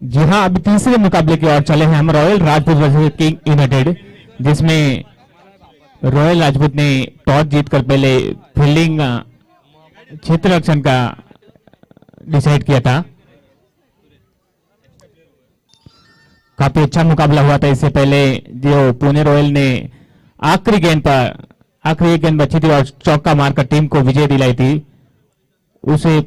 जी हाँ, अभी तीसरे मुकाबले की ओर चले हैं हम। Royal Rajput versus king United, जिसमें रॉयल राजपूत ने टॉस जीतकर पहले फील्डिंग क्षेत्र रक्षण का डिसाइड किया था। काफी अच्छा मुकाबला हुआ था। इससे पहले जो पुणे रॉयल ने आखिरी गेंद बची थी और चौका मारकर टीम को विजय दिलाई थी, उसे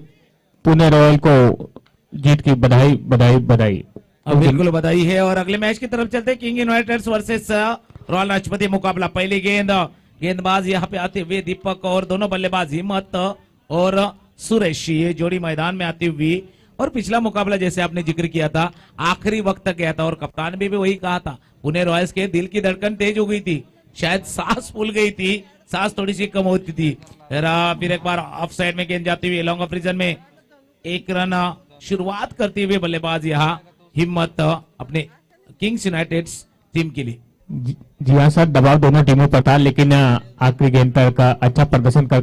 पुणे रॉयल को जीत की बधाई बधाई बधाई। अब बिल्कुल बधाई है। और अगले मैच की तरफ चलते हैं, king United versus royal Rajput मुकाबला। पहली गेंदबाज यहाँ पे आते हुए दीपक और दोनों बल्लेबाज हिम्मत और सुरेश, ये जोड़ी मैदान में आती हुई। और पिछला मुकाबला जैसे आपने जिक्र किया था आखिरी वक्त तक गया था और कप्तान भी वही कहा था, पुणे रॉयल्स के दिल की धड़कन तेज हो गई थी, शायद सांस फूल गई थी, सांस थोड़ी सी कम होती थी। फिर एक बार ऑफ साइड में गेंद जाती हुई लॉन्ग ऑफ रीजन में 1 रन शुरुआत करते हुए बल्लेबाज यहाँ हिम्मत अपने किंग्स यूनाइटेड टीम के लिए। जी हाँ सर, दबाव दोनों टीमों पर था, लेकिन आखिरी गेंद तक अच्छा प्रदर्शन कर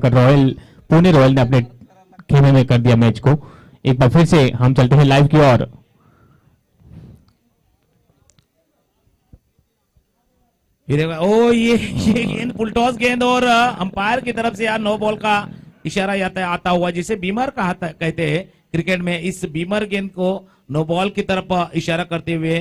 पुणे रॉयल ने अपने खेमे में कर दिया मैच को। एक बार फिर से हम चलते हैं लाइव की ओर। ये गेंद फुलटॉस गेंद और अंपायर की तरफ से यार नो बॉल का इशारा आता हुआ, जिसे बीमर कहते हैं क्रिकेट में। इस बीमर गेंद को नो बॉल की तरफ इशारा करते हुए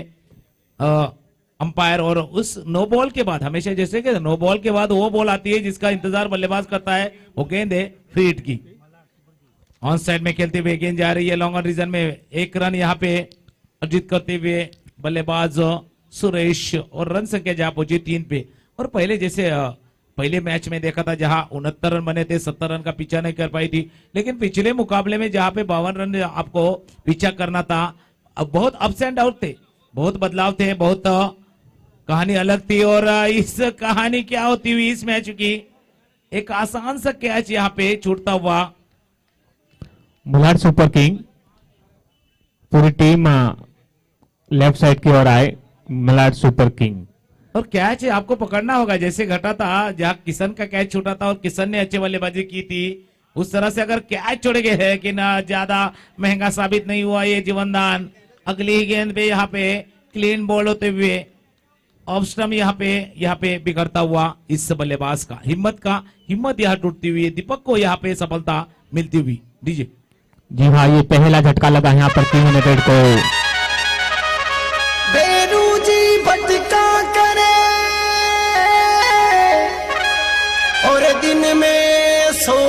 अंपायर, और उस नो बॉल के बाद हमेशा जैसे कि नो बॉल के बाद वो बॉल आती है जिसका इंतजार बल्लेबाज करता है, वो गेंद है फ्री हिट की। ऑन साइड में खेलते हुए गेंद जा रही है लॉन्ग ऑन रीजन में, 1 रन यहाँ पे अर्जित करते हुए बल्लेबाज सुरेश, और रन संख्या जहां पहुंची 3 पे। और पहले जैसे पहले मैच में देखा था जहां 69 रन बने थे, 70 रन का पीछा नहीं कर पाई थी, लेकिन पिछले मुकाबले में जहां पे 52 रन आपको पीछा करना था, अब बहुत अप्स एंड डाउन थे, बहुत बदलाव थे, बहुत कहानी अलग थी। और इस कहानी क्या होती हुई इस मैच की, एक आसान सा कैच यहाँ पे छूटता हुआ। मल्हार सुपर किंग पूरी टीम लेफ्ट साइड की ओर आए। मल्हार सुपर किंग और कैच आपको पकड़ना होगा, जैसे घटा था जहां किशन का कैच छूटा था और किशन ने अच्छे बल्लेबाजी की थी, उस तरह से अगर कैच छोड़ गए है कि ना ज्यादा महंगा साबित नहीं हुआ ये जीवनदान। अगली गेंद पे यहाँ पे क्लीन बॉल होते हुए ऑफ स्टंप यहाँ पे बिगड़ता हुआ इस बल्लेबाज का हिम्मत यहाँ टूटती हुई, दीपक को यहाँ पे सफलता मिलती हुई। दीजिए। जी हाँ, ये पहला झटका लगा यहाँ पर किंग यूनाइटेड को। बेरूजी भटका करे और दिन में सो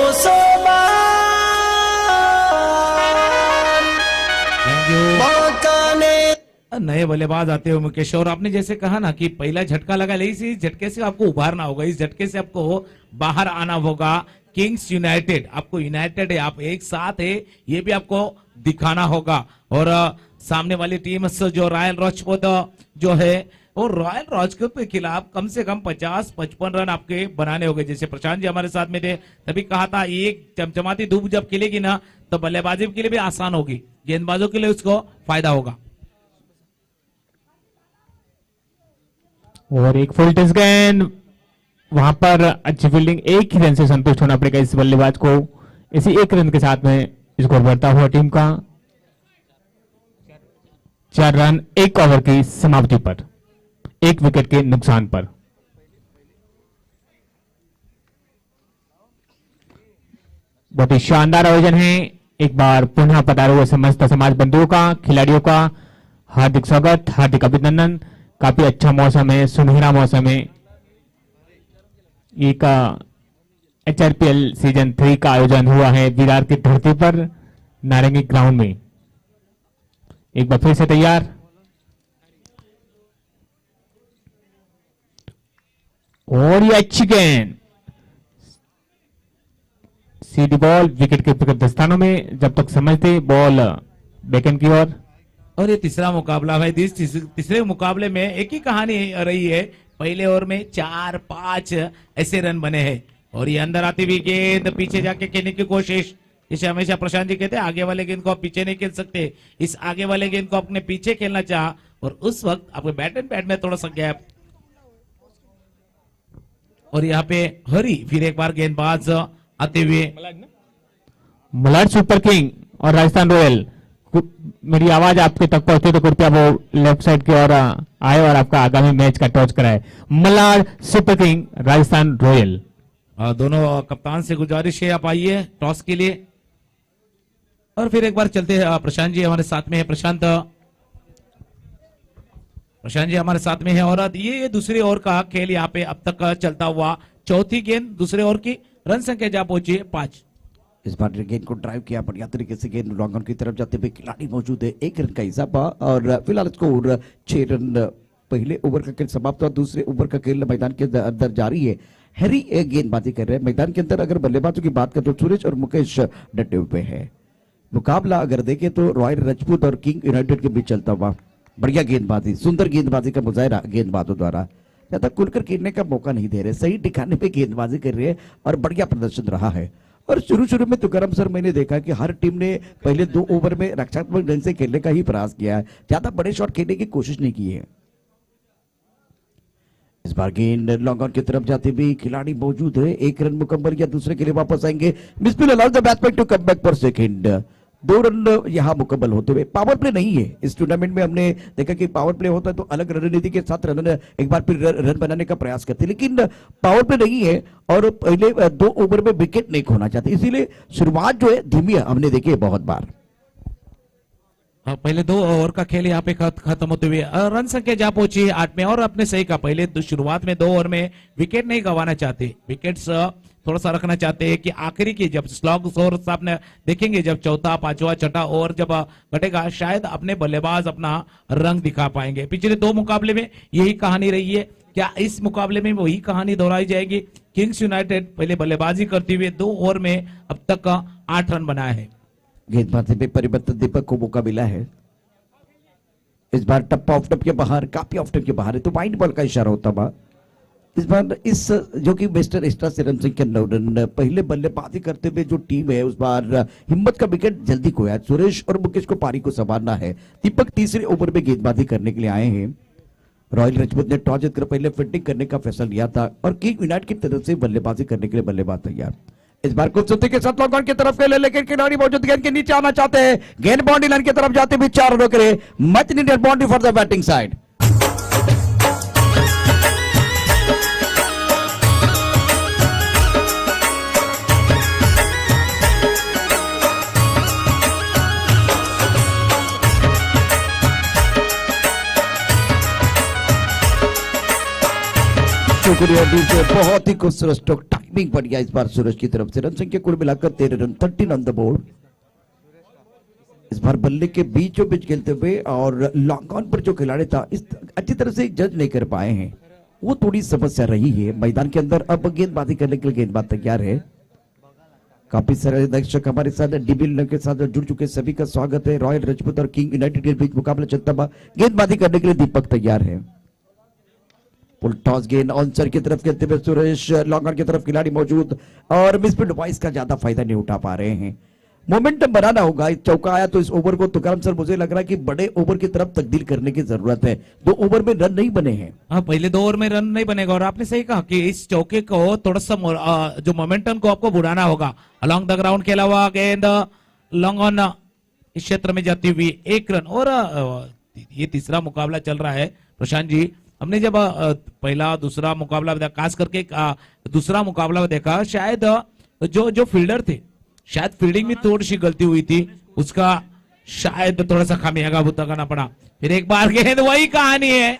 नए बल्लेबाज आते हुए मुकेश, और आपने जैसे कहा ना कि पहला झटका लगा, लेकिन इस झटके से आपको उभारना होगा, इस झटके से आपको बाहर आना होगा। किंग्स यूनाइटेड, आपको यूनाइटेड है, आप एक साथ है, ये भी आपको दिखाना होगा। और सामने वाली टीम जो रॉयल राजपूत जो है, और रॉयल राजपूत के खिलाफ कम से कम 50-55 रन आपके बनाने होंगे। जैसे प्रशांत जी हमारे साथ में थे, तभी कहा था एक चमचमाती धूप जब खिलेगी ना तो बल्लेबाजी के लिए भी आसान होगी, गेंदबाजों के लिए उसको फायदा होगा। और एक फुल टच गेंद, वहां पर अच्छी फील्डिंग, एक ही रन से संतुष्ट होना पड़ेगा इस बल्लेबाज को। इसी 1 रन के साथ में स्कोर बढ़ता हुआ टीम का 4 रन 1 ओवर की समाप्ति पर, 1 विकेट के नुकसान पर। बहुत ही शानदार आयोजन है। एक बार पुनः पधारे हुए समस्त समाज बंधुओं का, खिलाड़ियों का हार्दिक स्वागत, हार्दिक अभिनंदन। काफी अच्छा मौसम है, सुनहरा मौसम है। एक HRPL सीजन 3 का आयोजन हुआ है विरार की धरती पर, नारंगी ग्राउंड में। एक बार फिर से तैयार, और ये अच्छी गेंद, सीधी बॉल विकेट के प्रकृत स्थानों में, जब तक समझते बॉल बैकएंड की ओर। और ये तीसरा मुकाबला भाई, तीसरे मुकाबले में एक ही कहानी रही है। पहले ओवर में 4-5 ऐसे रन बने हैं, और ये अंदर आती हुई गेंद पीछे जाके खेलने की कोशिश, जिसे हमेशा प्रशांत जी कहते हैं आगे वाले गेंद को आप पीछे नहीं खेल सकते, इस आगे वाले गेंद को आपने पीछे खेलना चाहा, और उस वक्त आपके बैट एंड पैड में थोड़ा सा गैप। और यहाँ पे हरी, फिर एक बार गेंदबाज आते हुए मल्हार सुपर किंग और राजस्थान रॉयल मेरी आवाज आपके तक पहुंचे तो कृपया वो लेफ्ट साइड की ओर आए और आपका आगामी मैच का टॉस कराए। Malhar super king Rajasthan royal. दोनों कप्तान से गुजारिश है आप आइए टॉस के लिए। और फिर एक बार चलते हैं, प्रशांत जी हमारे साथ में है। प्रशांत जी हमारे साथ में है और ये दूसरी ओवर का खेल यहाँ पे अब तक चलता हुआ। चौथी गेंद दूसरे ओवर की, रन संख्या जा पहुंची है 5। इस बार गेंद को ड्राइव किया बढ़िया तरीके से, गेंद लॉन्ग ऑन की तरफ जाते हुए खिलाड़ी मौजूद है। 1 रन का इजाफा और फिलहाल स्कोर 6 रन। पहले ओवर का खेल समाप्त हुआ, दूसरे ओवर का खेल मैदान के अंदर जारी है। हैरी गेंदबाजी कर रहे हैं मैदान के अंदर। अगर बल्लेबाजों की बात करें तो सुरेश और मुकेश डटे हुए हैं। मुकाबला अगर देखें तो रॉयल राजपूत और किंग यूनाइटेड के बीच चलता हुआ। बढ़िया गेंदबाजी, सुंदर गेंदबाजी का मुजाहरा गेंदबाजों द्वारा। ज्यादा खुलकर खेलने का मौका नहीं दे रहे, सही ठिकाने पे गेंदबाजी कर रहे हैं और बढ़िया प्रदर्शन रहा है। और शुरू में तुकाराम सर मैंने देखा कि हर टीम ने पहले 2 ओवर में रक्षात्मक ढंग से खेलने का ही प्रयास किया है, ज्यादा बड़े शॉट खेलने की कोशिश नहीं की है। इस बार गेंद लॉन्ग ऑन की तरफ जाते हुए खिलाड़ी मौजूद है। 1 रन मुकम्मल या दूसरे के लिए वापस आएंगे। Misfield allows the batsman to come back for second. 2 run यहां मुकम्मल होते हुए। पावर प्ले नहीं है इस टूर्नामेंट में। हमने देखा कि पावर प्ले होता है तो अलग रणनीति के साथ रन एक बार फिर रन बनाने का प्रयास करते, लेकिन पावर प्ले नहीं है और पहले 2 ओवर में विकेट नहीं खोना चाहते, इसीलिए शुरुआत जो है धीमी है, हमने देखी है बहुत बार। पहले 2 ओवर का खेल यहाँ पे खत्म होते हुए रन संख्या जा पहुंची है 8 में। और अपने सही का पहले शुरुआत में 2 ओवर में विकेट नहीं गंवाना चाहते, विकेट्स थोड़ा सा रखना चाहते हैं कि आखिरी की जब स्लॉग ओवर आपने देखेंगे, जब चौथा, पांचवा, छठा ओवर जब घटेगा शायद अपने बल्लेबाज अपना रंग दिखा पाएंगे। पिछले 2 मुकाबले में यही कहानी रही है, क्या इस मुकाबले में वही कहानी दोहराई जाएगी? किंग्स यूनाइटेड पहले बल्लेबाजी करते हुए 2 ओवर में अब तक 8 रन बनाए हैं। गेंदबाजी पे परिवर्तन दीपक को मौका मिला है। इस बार टप ऑफ टप के बाहर, काफी ऑफ टप के बाहर है तो वाइड बॉल का इशारा होता हुआ। इस बार इस जो कि वेस्टर्न एक्स्ट्रा से रन संख्या 9 रन। पहले बल्लेबाजी करते हुए जो टीम है उस बार हिम्मत का विकेट जल्दी खोया। सुरेश और मुकेश को पारी को संभालना है। दीपक तीसरे ओवर में गेंदबाजी करने के लिए आए हैं। रॉयल राजपूत ने टॉस जीतकर पहले फील्डिंग करने का फैसला लिया था और किंग यूनाइटेड की तरफ से बल्लेबाजी करने के लिए बल्लेबाज तैयार। इस बार खूबसूरती के साथ लॉन्ग ऑन की तरफ खेले, लेकिन खिलाड़ी मौजूद गेंद के नीचे आना चाहते हैं। गेंद बाउंड्री लाइन की तरफ जाते हुए 4 रनों के लिए much needed boundary for the batting side. शुक्रिया डीजे, बहुत ही खूबसूरत स्ट्रोक, टाइमिंग बढ़िया इस बार सूरज की तरफ से। रन संख्या कुल मिलाकर 13 रन, 13 ऑन द बोर्ड। इस बार बल्ले के बीचों बीच खेलते हुए और लॉन्ग ऑन पर जो खिलाड़ी था इस अच्छी तरह से जज नहीं कर पाए हैं, वो थोड़ी समस्या रही है मैदान के अंदर। अब गेंदबाजी करने के लिए गेंदबाज तैयार है। काफी सारे दर्शक हमारे साथ डीबी के साथ जुड़ चुके, सभी का स्वागत है। रॉयल राजपूत और किंग यूनाइटेड के बीच मुकाबला चलता हुआ। गेंदबाजी करने के लिए दीपक तैयार है। फुल टॉस गेंद आंसर की तरफ खेलते हुए सुरेश, लॉन्ग ऑन की तरफ खिलाड़ी मौजूद और मिसफील्ड वाइस का ज्यादा फायदा नहीं उठा पा रहे हैं। मोमेंटम बनाना होगा। चौका आया तो इस ओवर को तुकाराम सर मुझे लग रहा है कि बड़े ओवर की तरफ तब्दील करने की जरूरत है। 2 ओवर में रन नहीं बने हैं। हाँ, पहले 2 ओवर में रन नहीं बनेगा और आपने सही कहा कि इस चौके को थोड़ा सा जो मोमेंटम को आपको बुढ़ाना होगा। अलॉन्ग द ग्राउंड खेला हुआ गेंद लॉन्ग ऑन इस क्षेत्र में जाती हुई 1 रन। और ये तीसरा मुकाबला चल रहा है प्रशांत जी। हमने जब पहला दूसरा मुकाबला खास करके दूसरा मुकाबला देखा, शायद जो फील्डर थे शायद फील्डिंग में थोड़ी सी गलती हुई थी, उसका शायद थोड़ा सा खामियाजा भुगतना पड़ा। फिर एक बार गेंद, वही कहानी है,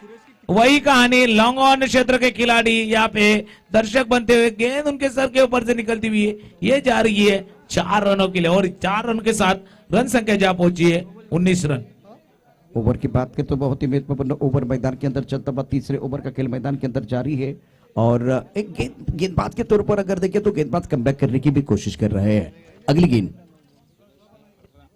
वही कहानी। लॉन्ग ऑन क्षेत्र के खिलाड़ी यहाँ पे दर्शक बनते हुए गेंद उनके सर के ऊपर से निकलती हुई है, ये जा रही है 4 रनों के लिए और 4 रन के साथ रन संख्या जा पहुंची है 19 रन। ओवर की बात करें तो बहुत ही महत्वपूर्ण ओवर मैदान के अंदर चलता हुआ। तीसरे ओवर का खेल मैदान के अंदर जारी है और एक गेंदबाज के तौर पर अगर देखें तो गेंदबाज कमबैक करने की भी कोशिश कर रहे हैं। अगली गेंद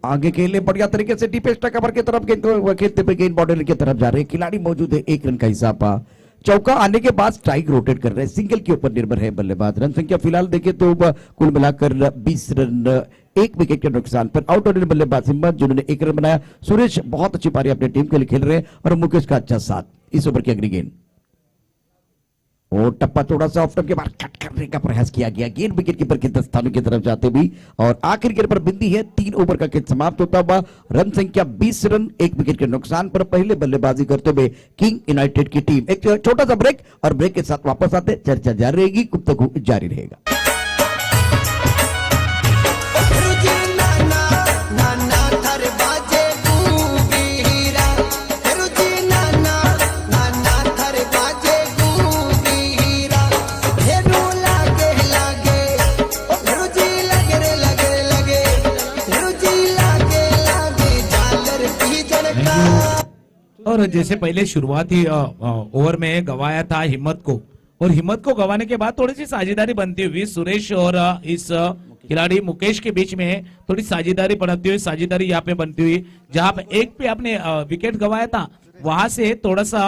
आगे खेले बढ़िया तरीके से डीप एक्स्ट्रा कवर की तरफ गेंद खेलते हुए गेंद बॉर्डर की तरफ जा रहे हैं। खिलाड़ी मौजूद है। 1 रन का इजाफा। चौका आने के बाद स्ट्राइक रोटेट कर रहे हैं। सिंगल के ऊपर निर्भर है बल्लेबाज। रन संख्या फिलहाल देखें तो कुल मिलाकर 20 रन, 1 विकेट के नुकसान पर आउट हो रहे बल्लेबाज हिम्मत, जिन्होंने 1 रन बनाया। सुरेश बहुत अच्छी पारी अपनी टीम के लिए खेल रहे हैं और मुकेश का अच्छा साथ। इस ओवर की अगली गेंद और टप्पा थोड़ा सा ऑफ के बाद कट करने का प्रयास किया गया, गेंद विकेट कीपर के दस्तानों की तरफ जाते भी और आखिरी गेंद पर बिंदी है। 3 ओवर का खेल समाप्त होता हुआ, रन संख्या 20 रन, 1 विकेट के नुकसान पर पहले बल्लेबाजी करते हुए किंग यूनाइटेड की टीम। एक छोटा सा ब्रेक और ब्रेक के साथ वापस आते, चर्चा जारी रहेगी, गुफ्तगू जारी रहेगा। रुचि नाना नाना थर बाजे गूंगी हीरा, रुचि नाना नाना थर बाजे गूंगी हीरा, हेरू लागे लागे रुचि लगे रे लगे लगे, रुचि लागे लागे झालर भी जड़का। और जैसे पहले शुरुआती ओवर में गवाया था हिम्मत को, और हिम्मत को गवाने के बाद थोड़ी सी साझेदारी बनती हुई सुरेश और इस खिलाड़ी मुकेश के बीच में थोड़ी साझेदारी बनती हुई, साझेदारी यहाँ पे बनती हुई, जहां पे एक पे आपने विकेट गवाया था, वहां से थोड़ा सा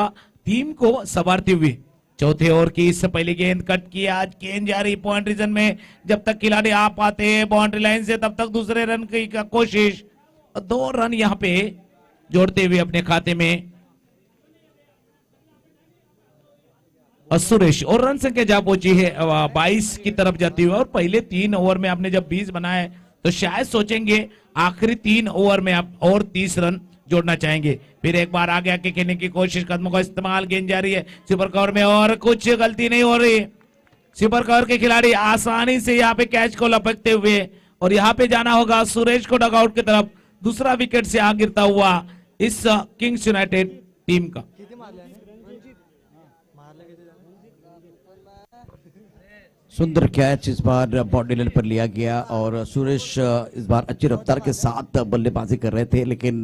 टीम को संवारती हुई चौथे ओवर की इस पहली गेंद कट की, आज गेंद जा रही पॉइंट रीजन में, जब तक खिलाड़ी आ पाते हैं बाउंड्री लाइन से तब तक दूसरे रन की कोशिश, 2 रन यहाँ पे जोड़ते हुए अपने खाते में सुरेश, और रन संख्या जा पहुंची है 22 की तरफ जाती हुई। और पहले 3 ओवर में आपने जब 20 बनाए तो शायद सोचेंगे आखिरी 3 ओवर में आप और 30 रन जोड़ना चाहेंगे। फिर एक बार आगे आके खेलने की कोशिश, कदमों का इस्तेमाल, गेंद जा रही है सुपर कवर में और कुछ गलती नहीं हो रही, सुपर कवर के खिलाड़ी आसानी से यहाँ पे कैच को लपकते हुए, और यहाँ पे जाना होगा सुरेश को डगआउट की तरफ, दूसरा विकेट से आ गिरता हुआ इस किंग्स यूनाइटेड टीम का। सुंदर कैच इस बार बॉडी लाइन पर लिया गया और सुरेश इस बार अच्छी रफ्तार के साथ बल्लेबाजी कर रहे थे, लेकिन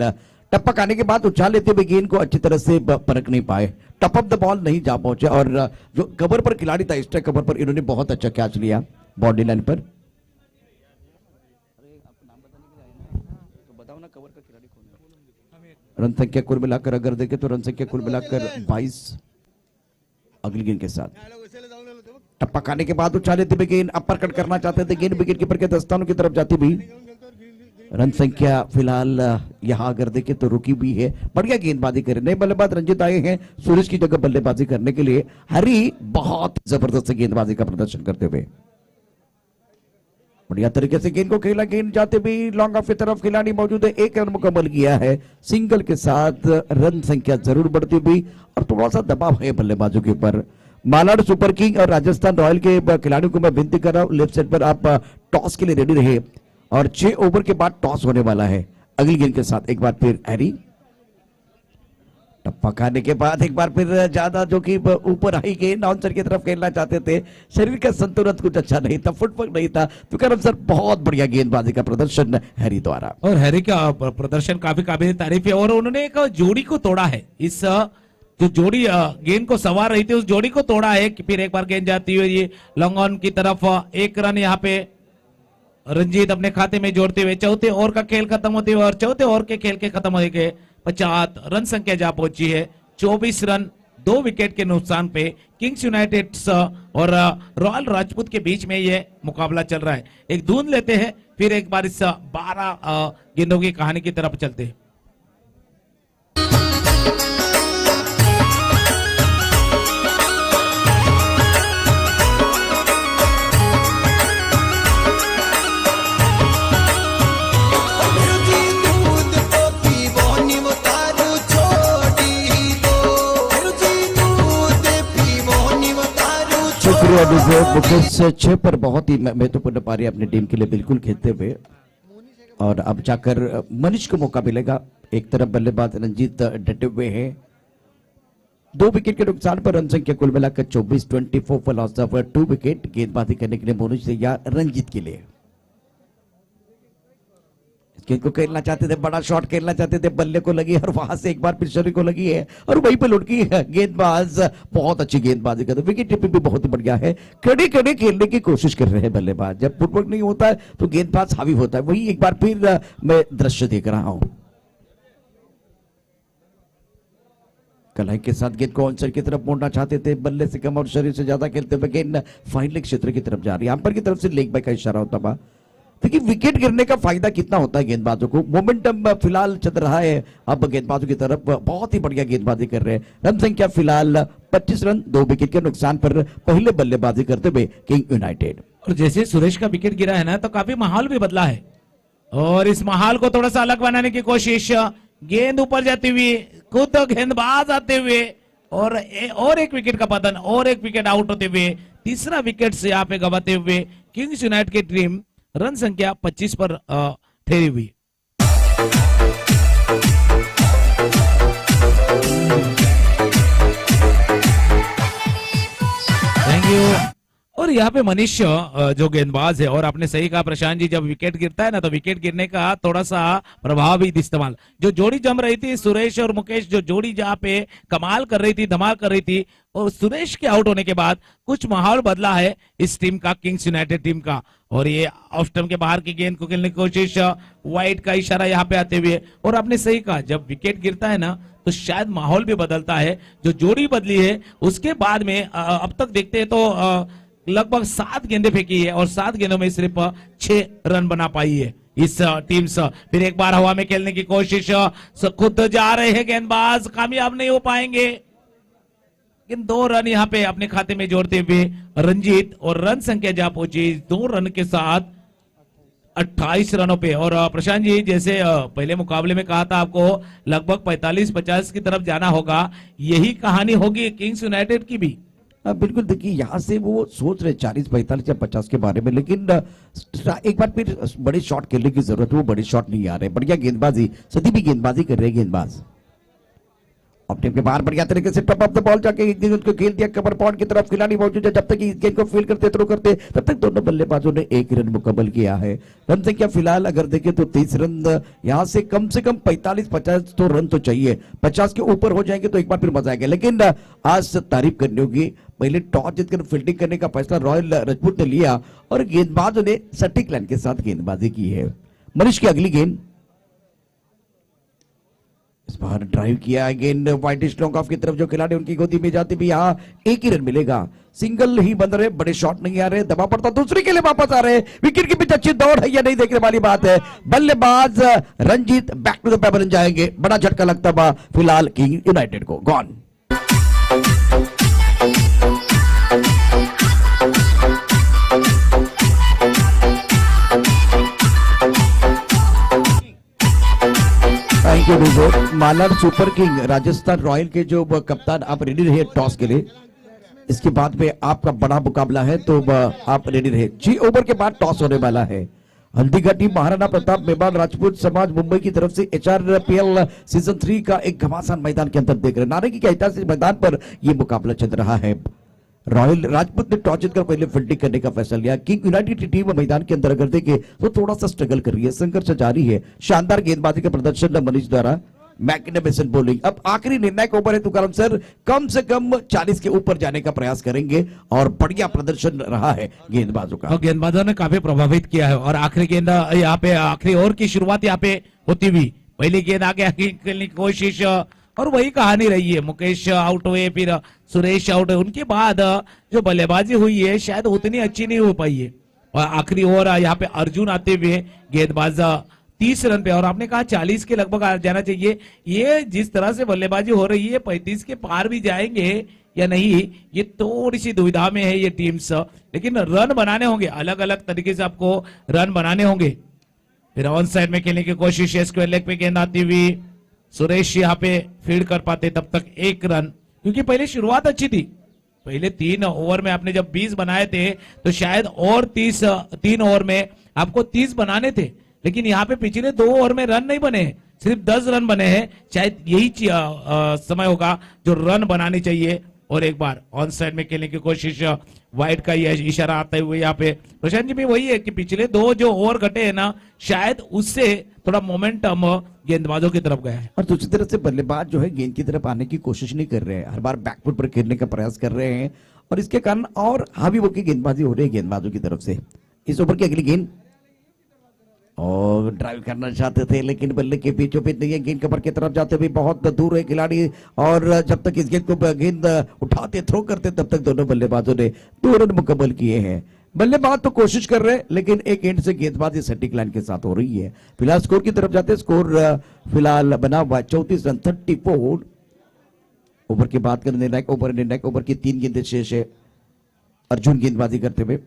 टपक आने के बाद उछाल लेते हुए गेंद को अच्छी तरह से परख नहीं पाए, टप ऑफ द बॉल नहीं जा पहुंचे। और जो कवर पर खिलाड़ी था, स्ट्राइक कवर पर, इन्होंने बहुत अच्छा कैच लिया बॉडी लाइन पर। रन संख्या कुल मिलाकर अगर देखें तो रन संख्या कुल मिलाकर 22 अगली गेंद के साथ। टप्पा खाने के बाद उछाले थे गेंद, अपर कट करना चाहते थे, गेंद विकेट कीपर के दस्तानों की तरफ जाती भी। रन संख्या फिलहाल यहां अगर देखें तो रुकी भी है। बढ़िया गेंदबाजी करे, नए बल्लेबाज रंजित आए हैं सूरज की जगह बल्लेबाजी करने के लिए। हरी बहुत जबरदस्त गेंदबाजी का प्रदर्शन करते हुए बढ़िया तरीके से गेंद को खेला, गेंद जाते भी लॉन्ग ऑफ की तरफ खिलाड़ी मौजूद है, 1 रन मुकम्मल किया है सिंगल के साथ। रन संख्या जरूर बढ़ती हुई और थोड़ा सा दबाव है बल्लेबाजों के ऊपर। मालाड सुपर किंग और राजस्थान रॉयल के खिलाड़ियों को मैं विनती कर रहा हूं, लेफ्ट साइड पर आप टॉस के लिए रेडी रहे और 6 ओवर के बाद टॉस होने वाला है। अगली गेंद के साथ एक बार फिर हैरी, टप्पा खाने के बाद एक बार फिर ज्यादा जो कि ऊपर आई गेंद आउटसाइड की तरफ खेलना चाहते थे, शरीर का संतुलन कुछ अच्छा नहीं था, फुटवर्क नहीं था, तो करम सर बहुत बढ़िया गेंदबाजी का प्रदर्शन हैरी द्वारा। और हैरी का प्रदर्शन काफी काबिल तारीफ है, और उन्होंने एक जोड़ी को तोड़ा है, इस जो जोड़ी गेंद को सवार रही थी उस जोड़ी को तोड़ा है। कि फिर एक बार गेंद जाती हुई लॉन्ग ऑन की तरफ, 1 रन यहाँ पे रंजीत अपने खाते में जोड़ते हुए चौथे ओवर का खेल खत्म होते हुए, और चौथे ओवर के खेल के खत्म होने के 50 रन संख्या जा पहुंची है। 24 रन 2 विकेट के नुकसान पे किंग्स यूनाइटेड और रॉयल राजपूत के बीच में ये मुकाबला चल रहा है। एक धुन लेते हैं, फिर एक बार इस 12 गेंदों की कहानी की तरफ चलते हैं। मुकेश 6 पर बहुत ही महत्वपूर्ण पारी अपनी टीम के लिए बिल्कुल खेलते हुए, और अब जाकर मनीष को मौका मिलेगा। एक तरफ बल्लेबाज रंजीत डटे हुए हैं, 2 विकेट के नुकसान पर रन संख्या कुल मिलाकर 24, 24 फॉर लॉस ऑफ 2 विकेट। गेंदबाजी करने के लिए मोनिश तैयार रंजीत के लिए, गेंद को खेलना चाहते थे, बड़ा शॉट खेलना चाहते थे, बल्ले को लगी और वहां से एक बार फिर शरीर को लगी है और वहीं पर लुढ़की है। गेंदबाज बहुत अच्छी गेंदबाजी करते, विकेट टिपिंग भी बहुत ही बढ़िया है। खड़े खड़े खेलने की कोशिश कर रहे हैं बल्लेबाज, जब फुटवर्क नहीं होता है तो गेंदबाज हावी होता है। वही एक बार फिर मैं दृश्य देख रहा हूं। कलाई के साथ गेंद को आंसर की तरफ मोड़ना चाहते थे, बल्ले से कम और शरीर से ज्यादा खेलते हुए गेंद फाइनल क्षेत्र की तरफ जा रही है। अंपायर की तरफ से लेग बाय का इशारा होता हुआ देखिए विकेट गिरने का फायदा कितना होता है गेंदबाजों को, मोमेंटम फिलहाल चल रहा है अब गेंदबाजों की तरफ, बहुत ही बढ़िया गेंदबाजी कर रहे हैं। रन संख्या फिलहाल 25 रन, 2 विकेट के नुकसान पर पहले बल्लेबाजी करते हुए किंग यूनाइटेड। और जैसे सुरेश का विकेट गिरा है ना, तो काफी माहौल भी बदला है, और इस माहौल को थोड़ा सा अलग बनाने की कोशिश, गेंद ऊपर जाती हुई, खुद गेंदबाज आते हुए, और एक विकेट का पतन, और एक विकेट आउट होते हुए, तीसरा विकेट से यहाँ पे गवाते हुए किंग्स यूनाइटेड की टीम रन संख्या 25 पर ठहरी हुई। Thank you. और यहाँ पे मनीष जो गेंदबाज है, और आपने सही कहा प्रशांत जी, जब विकेट गिरता है ना, तो विकेट गिरने का थोड़ा सा प्रभाव भी इस्तेमाल, जो जोड़ी जम रही थी सुरेश और मुकेश, जो जोड़ी जहाँ पे कमाल कर रही थी, धमाल कर रही थी, और सुरेश के आउट होने के बाद कुछ माहौल बदला है इस टीम का, किंग्स यूनाइटेड टीम का। और ये ऑफ स्टंप के बाहर की गेंद को खेलने की कोशिश, वाइड का इशारा यहाँ पे आते हुए, और आपने सही कहा जब विकेट गिरता है ना, तो शायद माहौल भी बदलता है, जो जोड़ी बदली है उसके बाद में अब तक देखते हैं तो लगभग 7 गेंदें फेंकी है, और 7 गेंदों में सिर्फ 6 रन बना पाई है इस टीम से। फिर एक बार हवा में खेलने की कोशिश, खुद जा रहे हैं गेंदबाज, कामयाब नहीं हो पाएंगे, लेकिन 2 रन यहाँ पे अपने खाते में जोड़ते हुए रंजीत, और रन संख्या जा पहुंची 2 रन के साथ 28 रनों पे। और प्रशांत जी, जैसे पहले मुकाबले में कहा था आपको, लगभग 45-50 की तरफ जाना होगा, यही कहानी होगी किंग्स यूनाइटेड की भी। बिल्कुल, देखिए यहाँ से वो सोच रहे 40, 45 या 50 के बारे में, लेकिन एक बार फिर बड़े शॉट खेलने की जरूरत है, वो बड़े शॉट नहीं आ रहे। बढ़िया गेंदबाजी, सदी भी गेंदबाजी कर रहे हैं गेंदबाज, अपने के बाहर बढ़िया तरीके से टॉप ऑफ द बॉल जाके एक दिन उनको खेल दिया कवर पॉइंट की तरफ, खिलाड़ी मौजूद है, जब तक इस गेंद को फील करते थ्रो करते तब तक दोनों बल्लेबाजों ने 1 रन मुकम्मल किया है। रन संख्या फिलहाल अगर देखें तो 30 रन, यहाँ से कम 45-50 तो रन तो चाहिए, 50 के ऊपर हो जाएंगे तो एक बार फिर मजा आएगा। लेकिन आज तारीफ करनी होगी, पहले टॉस जीतकर फील्डिंग करने का फैसला रॉयल राजपूत ने लिया, और गेंदबाजों ने सटीक लाइन के साथ गेंदबाजी की है। मनीष की अगली गेंद, इस बार ड्राइव किया गेंद वाइड स्ट्रोक ऑफ की तरफ, जो खिलाड़ी उनकी गोदी में जाते भी यहाँ 1 ही रन मिलेगा, सिंगल ही बन रहे, बड़े शॉट नहीं आ रहे, दबाव पड़ता, दूसरे के लिए वापस आ रहे, विकेट के पीछे अच्छी दौड़ है या नहीं देखने वाली बात है। बल्लेबाज Ranjit back to the pavilion जाएंगे, बड़ा झटका लगता हुआ फिलहाल किंग यूनाइटेड को, gone. Thank you. Malad super king Rajasthan royal के जो कप्तान, आप रेडी रहे टॉस के लिए, इसके बाद में आपका बड़ा मुकाबला है, तो आप रेडी रहे। 6 ओवर के बाद टॉस होने वाला है। हल्दीघा टीम महाराणा प्रताप मेवाड़ राजपूत समाज मुंबई की तरफ से HRPL सीजन 3 का एक घमासान मैदान के अंदर देख रहे हैं। नारंगी के ऐतिहासिक मैदान पर यह मुकाबला चल रहा है। रॉयल राजपूत ने टॉस जीतकर पहले फील्डिंग करने का फैसला लिया। किंग यूनाइटेड की टीम मैदान के अंदर अगर देखें तो थोड़ा सा स्ट्रगल कर रही है, संघर्ष जारी है। शानदार गेंदबाजी का प्रदर्शन मनीष द्वारा, मैग्निफिसेंट बॉलिंग। अब आखिरी निर्णायक ओवर है, तुकाराम सर कम से कम 40 के ऊपर जाने का प्रयास करेंगे, और बढ़िया प्रदर्शन रहा है गेंदबाजों का। और गेंदबाजों ने काफी प्रभावित किया है, और आखिरी गेंद यहाँ पे, आखिरी ओवर की शुरुआत यहाँ पे होती हुई, पहली गेंद आगे खेलने की कोशिश, और वही कहानी रही है। मुकेश आउट हुए, फिर सुरेश आउट हुए, उनके बाद जो बल्लेबाजी हुई है शायद उतनी अच्छी नहीं हो पाई है। और आखिरी ओवर यहाँ पे अर्जुन आते हुए गेंदबाज 30 रन पे, और आपने कहा 40 के लगभग आ जाना चाहिए। ये जिस तरह से बल्लेबाजी हो रही है 35 के पार भी जाएंगे या नहीं, ये थोड़ी सी दुविधा में है ये टीम्स, लेकिन रन बनाने होंगे, अलग अलग तरीके से आपको रन बनाने होंगे। फिर ऑन साइड में खेलने की कोशिश है, स्क्वायर लेग पे गेंद आती हुई, सुरेश यहाँ पे फील्ड कर पाते तब तक 1 रन, क्योंकि पहले शुरुआत अच्छी थी। पहले 3 ओवर में आपने जब 20 बनाए थे तो शायद और 3 ओवर में आपको 30 बनाने थे, लेकिन यहाँ पे पिछले 2 ओवर में रन नहीं बने, सिर्फ 10 रन बने हैं। शायद यही समय होगा जो रन बनानी चाहिए। और एक बार ऑन साइड में खेलने की कोशिश, वाइड का ये इशारा आता हुए यहाँ पे प्रशांत जी में वही है कि पिछले 2 जो ओवर घटे हैं ना, शायद उससे थोड़ा मोमेंटम गेंदबाजों की तरफ गया है। और दूसरी तरफ से बल्लेबाज जो है गेंद की तरफ आने की कोशिश नहीं कर रहे हैं, हर बार बैकफुट पर खेलने का प्रयास कर रहे हैं, और इसके कारण और हावी की गेंदबाजी हो रही है गेंदबाजों की तरफ से। इस ओवर की अगली गेंद, और ड्राइव करना चाहते थे लेकिन बल्ले के बीचों बीच नहीं है, गेंद कवर की तरफ जाते हुए बहुत दूर है खिलाड़ी, और जब तक इस गेंद को गेंद उठाते थ्रो करते तब तक दोनों बल्लेबाजों ने 2 रन मुकम्मल किए हैं। बल्लेबाज तो कोशिश कर रहे हैं, लेकिन एक एंड से गेंदबाजी सटीक लाइन के साथ हो रही है। फिलहाल स्कोर की तरफ जाते हैं। स्कोर फिलहाल बना हुआ 34 रन 34। ओवर की बात करें, निर्णायक ओवर की 3 गेंदें शेष है। अर्जुन गेंदबाजी करते हुए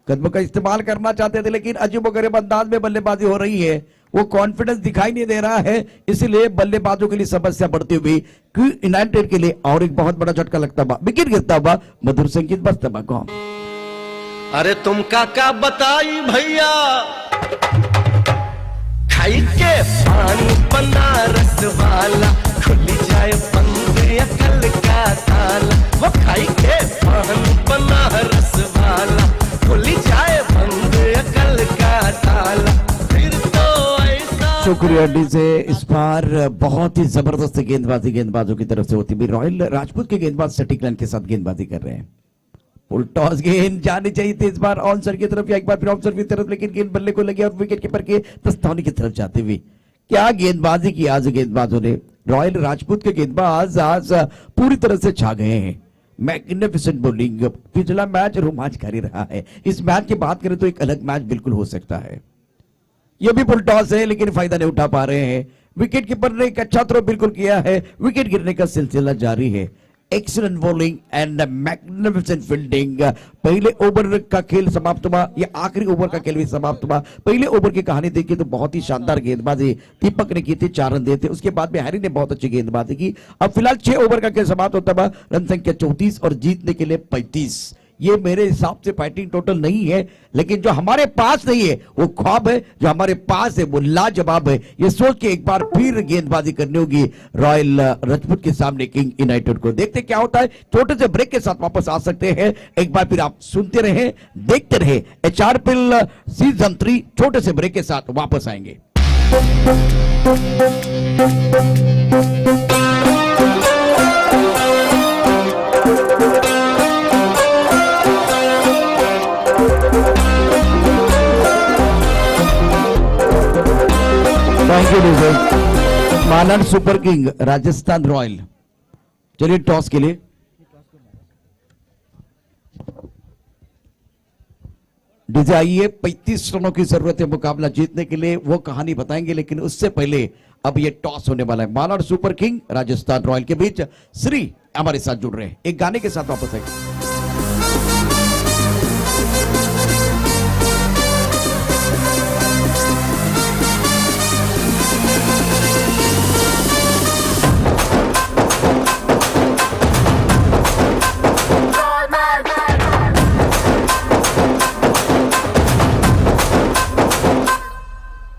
कदमों का इस्तेमाल करना चाहते थे, लेकिन अजीबोगरीब अंदाज में बल्लेबाजी हो रही है। वो कॉन्फिडेंस दिखाई नहीं दे रहा है, इसलिए बल्लेबाजों के लिए समस्या बढ़ती हुई यूनाइटेड के लिए और एक बहुत बड़ा झटका लगता हुआ, विकेट गिरता हुआ, मधुर संगीत बजता हुआ। कौन? अरे तुम काका बताई भैया, खाई के पानी बनारस वाला, खुली जाए बंद अकल का ताला। वो खाई के पानी बनारस वाला, खुली जाए बंद अकल का ताला। फिर तो ऐसा शुक्रिया डी से। इस बार बहुत ही जबरदस्त गेंदबाजी गेंदबाजों की तरफ से होती हुई। रॉयल राजपूत के गेंदबाज सटीक लाइन के साथ गेंदबाजी कर रहे हैं। फुल टॉस गेंद जानी चाहिए थी इस बार ऑन सर की तरफ या एक बार फिर ऑफ सर की तरफ, लेकिन गेंद बल्ले को लगी और विकेट कीपर के प्रस्तावनी की तरफ जाते हुए। क्या गेंदबाजी की आज गेंदबाजों ने। रॉयल राजपूत के गेंदबाज आज पूरी तरह से छा गए हैं। Magnificent bowling. पिछला मैच रोमांचकारी रहा है। इस मैच की बात करें तो एक अलग मैच बिल्कुल हो सकता है। यह भी फुल टॉस है, लेकिन फायदा नहीं उठा पा रहे हैं। विकेट कीपर ने एक अच्छा थ्रो बिल्कुल किया है। विकेट गिरने का सिलसिला जारी है। Excellent bowling and magnificent fielding. पहले ओवर का खेल समाप्त हुआ, या आखिरी ओवर का खेल भी समाप्त हुआ। पहले ओवर की कहानी देखिए तो बहुत ही शानदार गेंदबाजी दीपक ने की थी, 4 रन दिए थे। उसके बाद में हैरी ने बहुत अच्छी गेंदबाजी की। अब फिलहाल 6 ओवर का खेल समाप्त होता हुआ, रन संख्या 34 और जीतने के लिए 35। ये मेरे हिसाब से फाइटिंग टोटल नहीं है, लेकिन जो हमारे पास नहीं है वो ख्वाब है, जो हमारे पास है वो लाजवाब है। ये सोच के एक बार फिर गेंदबाजी करनी होगी रॉयल राजपूत के सामने किंग यूनाइटेड को। देखते क्या होता है। छोटे से ब्रेक के साथ वापस आ सकते हैं। एक बार फिर आप सुनते रहे, देखते रहे। HRPL सीजन 3 छोटे से ब्रेक के साथ वापस आएंगे। Thank you. मानन सुपर किंग राजस्थान रॉयल। चलिए टॉस के लिए डीजे आइए। 35 रनों की जरूरत है मुकाबला जीतने के लिए, वो कहानी बताएंगे, लेकिन उससे पहले अब ये टॉस होने वाला है। मानन सुपर किंग राजस्थान रॉयल के बीच। श्री हमारे साथ जुड़ रहे हैं, एक गाने के साथ वापस आएंगे।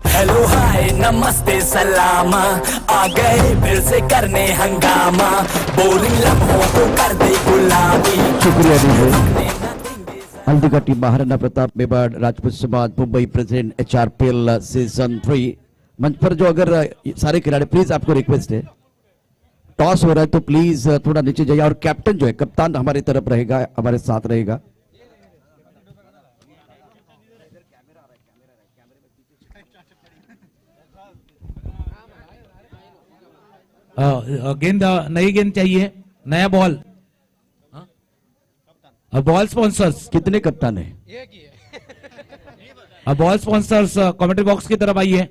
हेलो हाय नमस्ते सलामा, आ गए फिर से करने हंगामा, बोरिंग लम्हों को कर दे गुलाबी। शुक्रिया डीजे। हल्दी का टीम महाराणा प्रताप मेवाड़ राजपूत समाज मुंबई प्रेजेंट HRPL सीजन 3 मंच पर। जो अगर सारे खिलाड़ी, प्लीज आपको रिक्वेस्ट है, टॉस हो रहा है तो प्लीज थोड़ा नीचे जाइए। और कैप्टन जो है, कप्तान हमारी तरफ रहेगा, हमारे साथ रहेगा। गेंद, नई गेंद चाहिए, नया बॉल। बॉल स्पॉन्सर्स कितने कप्तान है? बॉल स्पॉन्सर्स कमेंट्री बॉक्स की तरफ आइए।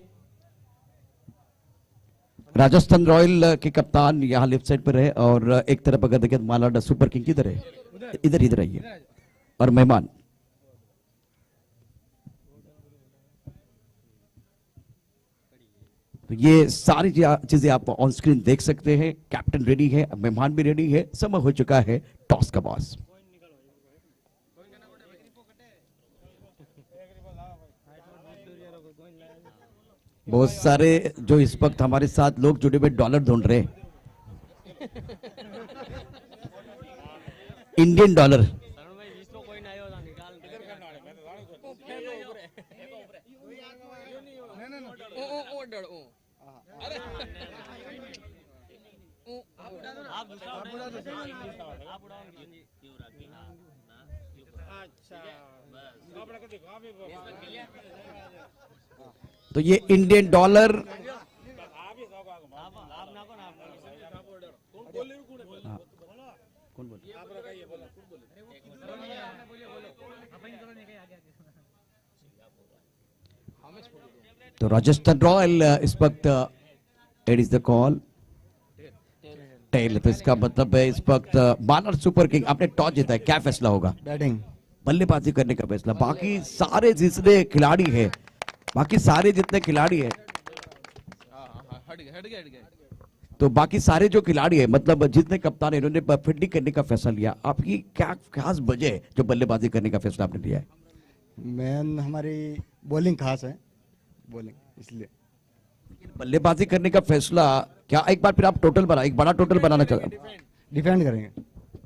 राजस्थान रॉयल के कप्तान यहाँ लेफ्ट साइड पर है, और एक तरफ अगर देखें तो मालाडा सुपर किंग किधर है? इधर आइए। और मेहमान तो ये सारी चीजें आप ऑन स्क्रीन देख सकते हैं। कैप्टन रेडी है, मेहमान भी रेडी है। समय हो चुका है टॉस का बॉस। बहुत सारे जो इस वक्त हमारे साथ लोग जुड़े हुए डॉलर ढूंढ रहे हैं। Indian dollar. तो ये इंडियन डॉलर तो राजस्थान रॉयल इस वक्त it is the call tail, तो इसका मतलब है इस वक्त बालार सुपर किंग आपने टॉस जीता है, क्या फैसला होगा? बैटिंग। बल्लेबाजी करने का फैसला। बाकी सारे जितने खिलाड़ी है, तो बाकी सारे जो खिलाड़ी है, मतलब जितने कप्तान है, इन्होंने फील्डिंग करने का फैसला लिया। आपकी क्या खास वजह है जो बल्लेबाजी करने का फैसला आपने लिया है? मैन हमारी बॉलिंग खास है, बॉलिंग इसलिए। बल्लेबाजी करने का फैसला क्या, एक बार फिर आप टोटल बना, एक बड़ा टोटल बनाना चाहते हैं? डिफेंड करेंगे।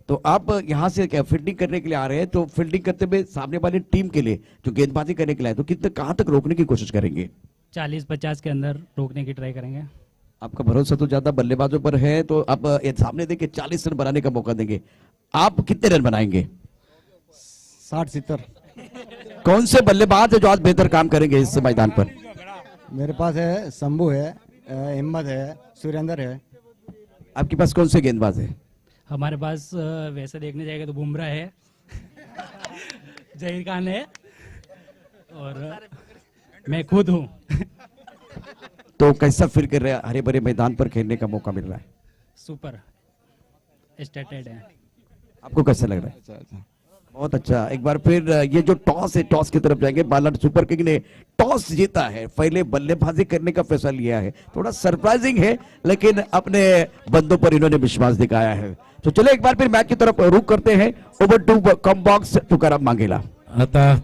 तो आप यहाँ से क्या फील्डिंग करने के लिए आ रहे हैं, तो फील्डिंग करते हुए सामने वाली टीम के लिए जो गेंदबाजी करने के लिए आए, तो कितने कहाँ तक रोकने की कोशिश करेंगे? 40-50 के अंदर रोकने की ट्राई करेंगे। आपका भरोसा तो ज्यादा बल्लेबाजों पर है, तो आप ये सामने देखिए 40 रन बनाने का मौका देंगे, आप कितने रन बनाएंगे? 60-70। कौन से बल्लेबाज है जो आज बेहतर काम करेंगे इस मैदान पर? मेरे पास है शंभू है, हिम्मत है, सुरेंद्र है। आपके पास कौन से गेंदबाज है? हमारे पास वैसे देखने जाएगा तो बुमराह है, जहीर खान है और मैं खुद हूँ। तो कैसा फील कर रहे हैं, हरे भरे मैदान पर खेलने का मौका मिल रहा है? सुपर स्टेटेड है। आपको कैसा लग रहा है? अच्छा। बहुत अच्छा। एक बार फिर ये जो टॉस है, टॉस की तरफ जाएंगे। बालार सुपर किंग ने टॉस जीता है, पहले बल्लेबाजी करने का फैसला लिया है। थोड़ा सरप्राइजिंग है, लेकिन अपने बंदों पर इन्होंने विश्वास दिखाया है। तो चलो एक बार फिर मैच की तरफ रुख करते हैं। Over to come box Tukaram Mangela.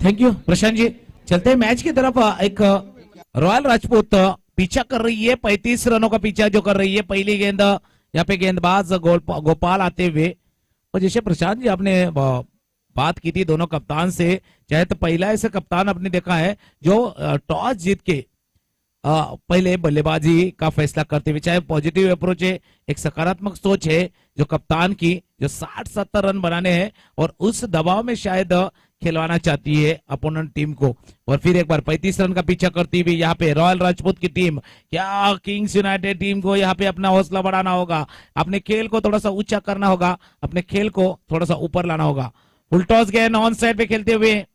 Thank you Prashant ji. चलते हैं मैच की तरफ। एक रॉयल राजपूत पीछा कर रही है, 35 रनों का पीछा जो कर रही है। पहली गेंद यहाँ पे गेंदबाज गोपाल आते हुए, और जैसे प्रशांत जी आपने बात की थी दोनों कप्तान से, चाहे तो पहला ऐसा कप्तान आपने देखा है जो टॉस जीत के पहले बल्लेबाजी का फैसला करते हुए, चाहे पॉजिटिव अप्रोच है, एक सकारात्मक सोच है जो कप्तान की, जो 60-70 रन बनाने हैं और उस दबाव में शायद खिलवाना चाहती है अपोनेंट टीम को। और फिर एक बार 35 रन का पीछा करती हुई यहाँ पे रॉयल राजपूत की टीम, क्या किंग्स यूनाइटेड टीम को यहाँ पे अपना हौसला बढ़ाना होगा, अपने खेल को थोड़ा सा ऊंचा करना होगा, अपने खेल को थोड़ा सा ऊपर लाना होगा। फुल टॉस गेंद ऑन साइड पे खेलते हुए,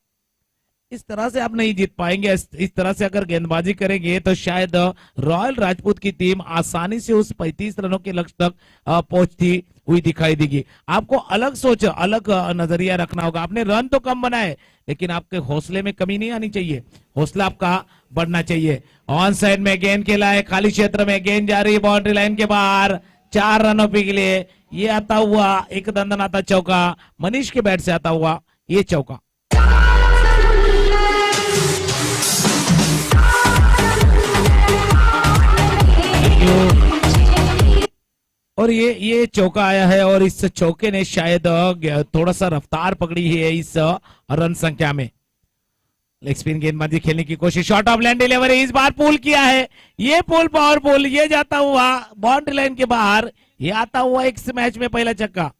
इस तरह से आप नहीं जीत पाएंगे। इस तरह से अगर गेंदबाजी करेंगे तो शायद रॉयल राजपूत की टीम आसानी से उस 35 रनों के लक्ष्य तक पहुंचती हुई दिखाई देगी। आपको अलग सोच, अलग नजरिया रखना होगा। आपने रन तो कम बनाए, लेकिन आपके हौसले में कमी नहीं आनी चाहिए, हौसला आपका बढ़ना चाहिए। ऑन साइड में गेंद खेला है, खाली क्षेत्र में गेंद जा रही है बाउंड्री लाइन के बाहर, 4 रनों के लिए ये आता हुआ एक दंदनाता चौका, मनीष के बैट से आता हुआ ये चौका। और ये चौका आया है, और इस चौके ने शायद थोड़ा सा रफ्तार पकड़ी है इस रन संख्या में। लेग स्पिन गेंदबाजी खेलने की कोशिश, शॉर्ट ऑफ लैंड डिलीवरी, इस बार पुल किया है, ये पुल पावर पुल, ये जाता हुआ बाउंड्री लाइन के बाहर, ये आता हुआ एक मैच में पहला छक्का।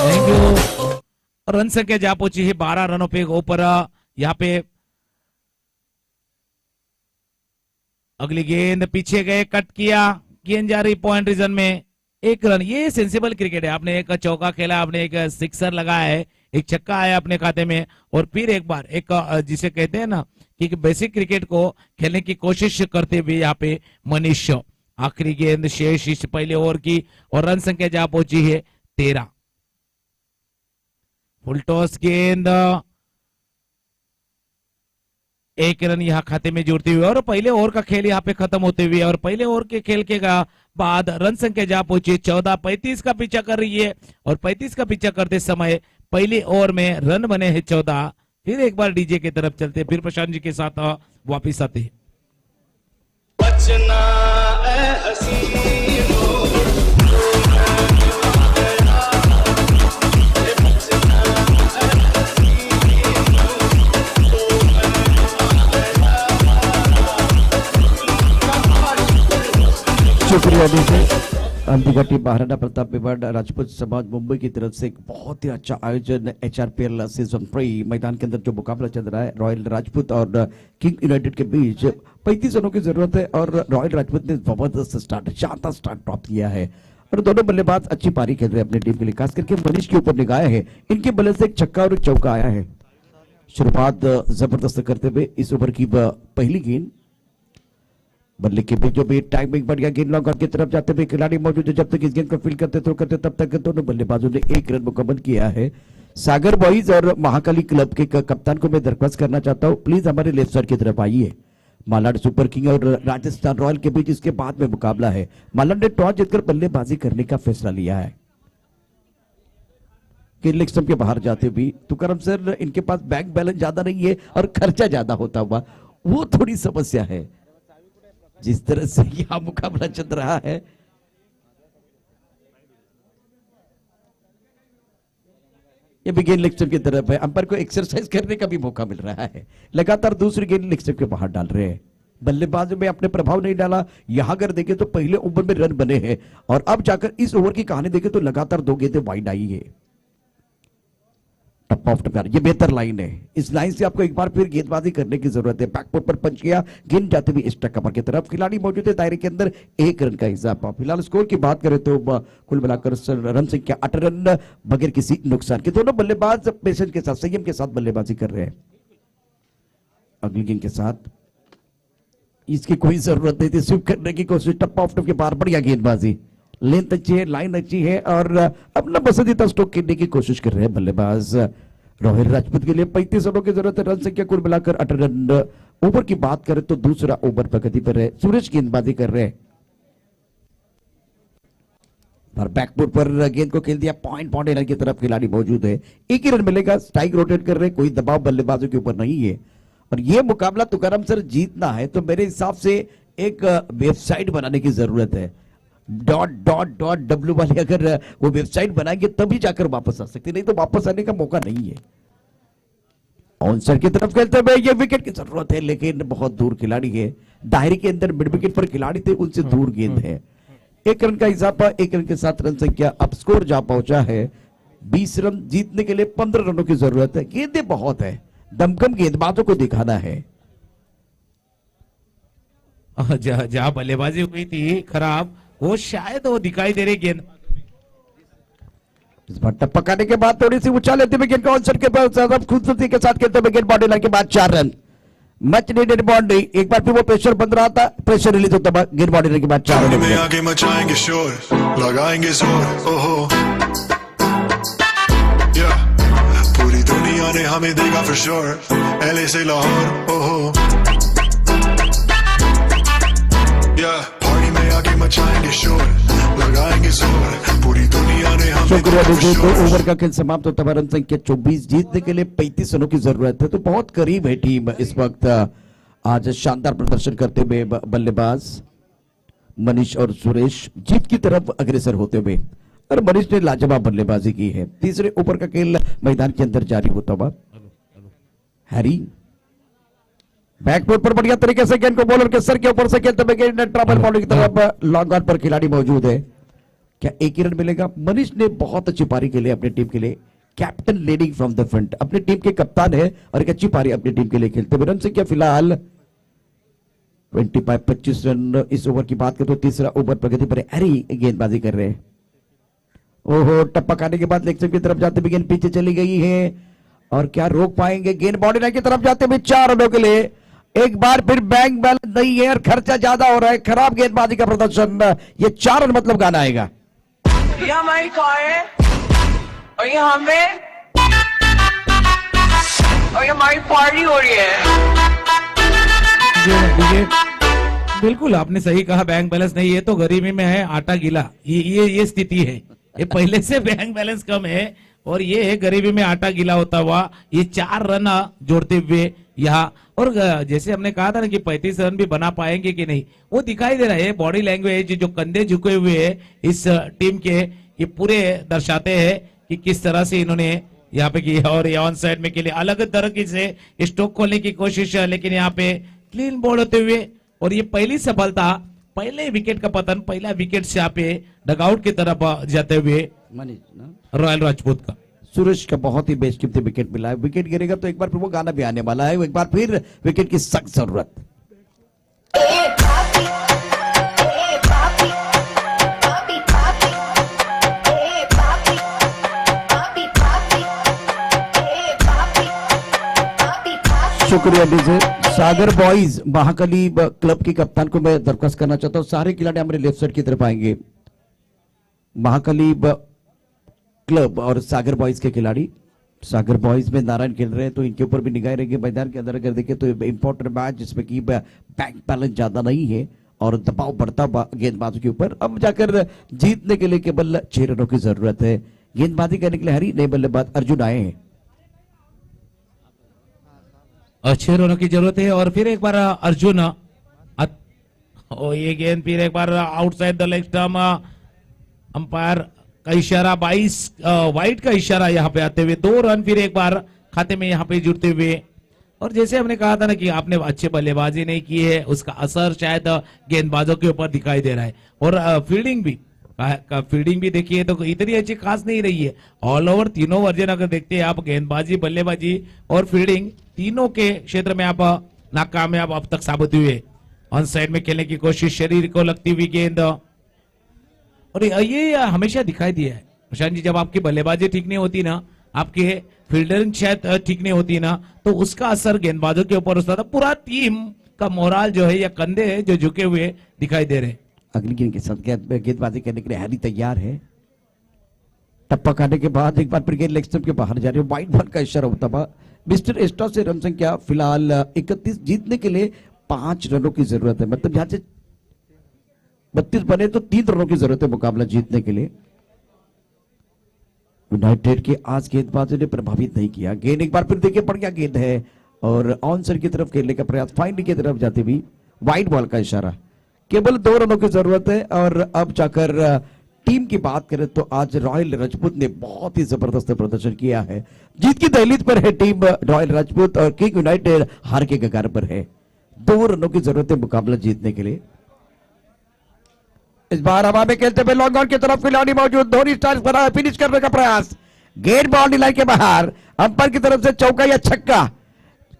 Thank you. रन संख्या जा पहुंची है 12 रनों पे ऊपर। यहाँ पे अगली गेंद पीछे गए, कट किया, गेंद जा रही पॉइंट रीजन में, 1 रन। ये सेंसिबल क्रिकेट है। आपने एक चौका खेला, आपने एक सिक्सर लगाया है, एक छक्का आया अपने खाते में, और फिर एक बार एक जिसे कहते हैं ना कि बेसिक क्रिकेट को खेलने की कोशिश करते हुए यहाँ पे मनीष। आखिरी गेंद शेष इस पहले ओवर की, और रन संख्या जा पहुंची है 13। फुल टॉस गेंद, 1 रन यहाँ खाते में जुड़ते हुए, और पहले ओवर का खेल यहाँ पे खत्म होते हुए, और पहले ओवर के खेल के बाद रन संख्या जा पहुंची 14। 35 का पीछा कर रही है, और 35 का पीछा करते समय पहले ओवर में रन बने हैं 14। फिर एक बार डीजे की तरफ चलते, फिर प्रशांत जी के साथ वापिस आते। बचना ए हसीनो, शुक्रिया डीजे। हल्दीघा टीम महाराणा प्रताप मेवाड़ राजपूत समाज मुंबई की तरफ से एक बहुत ही अच्छा आयोजन HRPL सीजन 3 मैदान के अंदर जो मुकाबला चल रहा है रॉयल राजपूत और किंग यूनाइटेड के बीच 35 रनों की जरूरत है और रॉयल राजपूत ने जबरदस्त स्टार्ट शानदार स्टार्ट प्राप्त किया है और दोनों बल्लेबाज अच्छी पारी खेल रहे हैं अपनी टीम के लिए, खास करके मनीष के ऊपर निगाहें है। इनके बल्ले से एक छक्का और एक चौका आया है। शुरुआत जबरदस्त करते हुए इस ओवर की पहली गेंद बल्ले के बीचों बीच टाइमिंग बढ़िया गेंद लॉन्ग ऑन की तरफ जाते हुए खिलाड़ी मौजूद है। जब तक इस गेंद को फील्ड करते थ्रो करते तब तक दोनों बल्लेबाजों ने एक रन मुकम्मल किया है। सागर बॉयज और महाकाली क्लब के कप्तान को मैं दरख्वास्त करना चाहता हूं, प्लीज हमारे लेफ्ट साइड की तरफ आइए। मालाड सुपर किंग और राजस्थान रॉयल के बीच इसके बाद में मुकाबला है। मालाड ने टॉस जीतकर बल्लेबाजी करने का फैसला लिया है। लेग स्टंप के बाहर जाते हुए तुकाराम सर इनके पास बैंक बैलेंस ज्यादा नहीं है और खर्चा ज्यादा होता हुआ वो थोड़ी समस्या है। जिस तरह से यह मुकाबला चल रहा है ये भी गेंद लेग स्टंप की तरफ है। अंपायर को एक्सरसाइज करने का भी मौका मिल रहा है। लगातार दूसरी गेंद लेग स्टंप के बाहर डाल रहे हैं। बल्लेबाजों में अपने प्रभाव नहीं डाला। यहां अगर देखें तो पहले ओवर में रन बने हैं और अब जाकर इस ओवर की कहानी देखें तो लगातार 2 गेंदें वाइड आई है। टप ऑफ टप, ये बेहतर लाइन है। इस लाइन से आपको एक बार फिर गेंदबाजी करने की जरूरत है। बैकफुट पर पंच किया, गेंद जाते हुए स्टक कवर की तरफ, खिलाड़ी मौजूद है दायरे के अंदर, 1 रन का हिसाब। फिलहाल स्कोर की बात करें तो कुल मिलाकर रन संख्या 8 रन बगैर किसी नुकसान के। दोनों बल्लेबाज पेशेंस के साथ संयम के साथ बल्लेबाजी कर रहे हैं। अगली गेंद के साथ इसकी कोई जरूरत नहीं थी, स्विप करने की कोशिश, टप ऑफ टप के बाहर बढ़िया गेंदबाजी, लेंथ अच्छी है, लाइन अच्छी है और अपना पसंदीदा स्ट्रोक खेलने की कोशिश कर रहे हैं बल्लेबाज। रोहित राजपूत के लिए 35 रनों की जरूरत है। रन संख्या कुल मिलाकर 8 रन। ओवर की बात करें तो दूसरा ओवर प्रगति पर है। सूरज गेंदबाजी कर रहे हैं और बैकफुट पर गेंद को खेल दिया पॉइंट बाउंड्री की तरफ, खिलाड़ी मौजूद है। 1 ही रन मिलेगा। स्ट्राइक रोटेट कर रहे हैं, कोई दबाव बल्लेबाजों के ऊपर नहीं है और यह मुकाबला तुकाराम सर जीतना है तो मेरे हिसाब से एक वेबसाइट बनाने की जरूरत है। .w वाली अगर वो वेबसाइट बनाएंगे तभी जाकर वापस आ सकते, नहीं तो वापस आने का मौका नहीं है। ऑनसाइड की तरफ खेलते हुए ये विकेट की जरूरत है लेकिन बहुत दूर खिलाड़ी है। दायरे के अंदर मिड विकेट पर खिलाड़ी थे, उनसे दूर गेंद है। 1 रन का इजाफा, 1 रन के साथ रन संख्या अब स्कोर जा पहुंचा है 20 रन। जीतने के लिए 15 रनों की जरूरत है। गेंदें बहुत है, दमकम गेंदबाजों को दिखाना है। जहां बल्लेबाजी हुई थी खराब, वो शायद वो दिखाई दे रही गेंद। इस बार टप पकाने के बाद थोड़ी सी ऊंचा लेते हुए गेंद को ऑनसाइड के पास खूबसूरती के साथ खेलते हुए गेंद बॉडी लाइन के बाद 4 रन। Much needed boundary. एक बार फिर वो प्रेशर बंद रहा था, प्रेशर रिलीज होता है गेंद बॉडी लाइन के बाद 4 रन। में आगे मचाएंगे शोर, लगाएंगे जोर, ओहो पूरी दुनिया ने हमें देगा फॉर श्योर। LA से लाहौर, ओहो पार्टी में आगे मचाएंगे शोर, लगाएंगे जोर, पूरी दुनिया ने हमें शुक्रिया दोस्तों। तो ओवर का खेल समाप्त होता है। रन संख्या 24। जीतने के लिए 35 रनों की जरूरत है तो बहुत करीब है टीम इस वक्त। आज शानदार प्रदर्शन करते हुए बल्लेबाज मनीष और सुरेश जीत की तरफ अग्रसर होते हुए और मनीष ने लाजवाब बल्लेबाजी की है। तीसरे ओवर का खेल मैदान के अंदर जारी होता हुआ हैरी बैकफुट पर बढ़िया तरीके से गेंद को बॉलर के सर के ऊपर से खेलते हुए गेंद ट्रबल बॉलिंग की तरफ, लॉन्ग ऑन पर खिलाड़ी मौजूद है। क्या 1 ही रन मिलेगा? मनीष ने बहुत अच्छी पारी के लिए अपनी टीम के लिए captain leading from the front, अपनी टीम के कप्तान है और एक अच्छी पारी अपनी टीम के लिए खेलते हुए। रन संख्या फिलहाल 25 रन। इस ओवर की बात करें तो तीसरा ओवर प्रगति पर हैरी गेंदबाजी कर रहे हैं। ओहो, टप्पा खाने के बाद लेग स्टंप की तरफ जाते हुए गेंद पीछे चली गई है और क्या रोक पाएंगे? गेंद बॉडी लाइन की तरफ जाते हुए 4 रनों के लिए। एक बार फिर बैंक बैलेंस नहीं है और खर्चा ज्यादा हो रहा है। खराब गेंदबाजी का प्रदर्शन। ये 4 रन मतलब गाना आएगा। ये हमारी कार है और यहाँ पे और ये हमारी पार्टी हो रही है। बिल्कुल आपने सही कहा, बैंक बैलेंस नहीं है तो गरीबी में है आटा गीला। ये स्थिति है। ये पहले से बैंक बैलेंस कम है और ये है गरीबी में आटा गीला होता हुआ। ये 4 रन जोड़ते हुए यहाँ, और जैसे हमने कहा था ना कि 35 रन भी बना पाएंगे कि नहीं, वो दिखाई दे रहा है। बॉडी लैंग्वेज, जो कंधे झुके हुए है इस टीम के, ये पूरे दर्शाते हैं कि किस तरह से इन्होंने यहाँ पे की। और ये ऑन साइड में के लिए अलग तरह से स्ट्रोक खोलने की कोशिश, लेकिन यहाँ पे क्लीन बॉल होते हुए और ये पहली सफलता पहले विकेट का पतन, पहला विकेट से यहाँ पे डगआउट की तरफ जाते हुए मनीष ना रॉयल राजपूत का। सूरज का बहुत ही बेशकीमती विकेट मिला है। विकेट गिरेगा तो एक बार फिर वो गाना भी आने वाला है, एक बार फिर विकेट की सख्त जरूरत। शुक्रिया डीजे। सागर बॉयज महाकाली क्लब के कप्तान को मैं दरख्वास्त करना चाहता हूं, सारे खिलाड़ी हमारे लेफ्ट साइड की तरफ आएंगे। महाकाली क्लब और सागर बॉयज के खिलाड़ी, सागर बॉयज में नारायण खेल रहे हैं तो इनके ऊपर भी निगाह रहेगी। मैदान के अंदर अगर देखें तो इंपॉर्टेंट मैच जिसमें कि बैंक बैलेंस ज्यादा नहीं है और दबाव बढ़ता गेंदबाजों के ऊपर। अब जाकर जीतने के लिए केवल 6 रनों की जरूरत है। गेंदबाजी करने के लिए हरी नए बल्लेबाज अर्जुन आए हैं। 6 रनों की जरूरत है और फिर एक बार अर्जुन ये गेंद फिर एक बार outside the leg stump, umpire का इशारा 22 वाइड का इशारा यहाँ पे आते हुए 2 रन फिर एक बार खाते में यहाँ पे जुड़ते हुए। और जैसे हमने कहा था ना कि आपने अच्छे बल्लेबाजी नहीं की है, उसका असर शायद गेंदबाजों के ऊपर दिखाई दे रहा है। और फील्डिंग भी देखिए तो इतनी अच्छी खास नहीं रही है। ऑल ओवर तीनों वर्जन अगर देखते हैं आप, गेंदबाजी, बल्लेबाजी और फील्डिंग तीनों के क्षेत्र में आप नाकामयाब अब तक साबित हुए। ऑन साइड में खेलने की कोशिश, शरीर को लगती हुई गेंद, और ये हमेशा दिखाई दिया है प्रशांत जी, जब आपकी बल्लेबाजी ठीक नहीं होती ना, आपके फील्डरिंग शायद ठीक नहीं होती ना, तो उसका असर गेंदबाजों के ऊपर होता था। पूरा टीम का मोराल जो है या कंधे जो झुके हुए दिखाई दे रहे। अगली गेंद के साथ गेंदबाजी करने के लिए हैरी तैयार है। टप्पा खाने के बाद एक बार फिर गेंद लेग स्टंप के बाहर जा रही है। वाइड बॉल का इशारा होता हुआ मिस्टर एस्ट्रा से रन संख्या फिलहाल 31। जीतने के लिए 5 रनों की जरूरत है, मतलब यहां से 32 बने तो 3 रनों की जरूरत है मुकाबला जीतने के लिए। यूनाइटेड के आज गेंदबाजों ने प्रभावित नहीं किया। गेंद एक बार फिर देखिए बढ़िया गेंद है और ऑन साइड की तरफ खेलने का प्रयास, फाइनल की तरफ जाते हुए वाइड बॉल का इशारा। केवल 2 रनों की जरूरत है। और अब जाकर टीम की बात करें तो आज रॉयल राजपूत ने बहुत ही जबरदस्त प्रदर्शन किया है। जीत की दहलीज पर है टीम रॉयल राजपूत और किंग यूनाइटेड हार के कगार पर है। 2 रनों की जरूरत है मुकाबला जीतने के लिए। इस बार हवा में खेलते हुए लॉन्ग ऑन की तरफ खिलाड़ी मौजूद, धोनी स्टाइल पर फिनिश करने का प्रयास। गेंद बाउंड्री लाइन के बाहर, अंपायर की तरफ से चौका या छक्का।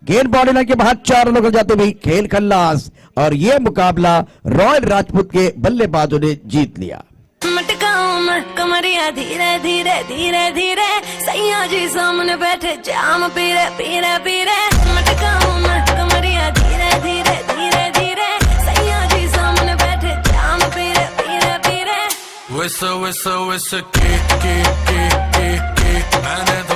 गेंद बाउंड्री लाइन के बाहर 4 रनों को जाते हुए खेल खल्लास। और यह मुकाबला रॉयल राजपूत के बल्लेबाजों ने जीत लिया। मटकाऊं मैं कमरिया धीरे धीरे धीरे धीरे, सैया जी सामने बैठे जाम पीरे पीरे पीरे। मटकाऊं मैं कमरिया धीरे धीरे धीरे धीरे, सैया जी सामने बैठे जाम पीरे पीरे पीरे। Whistle, whistle, whistle, kick, kick, kick, kick, kick. मैंने तो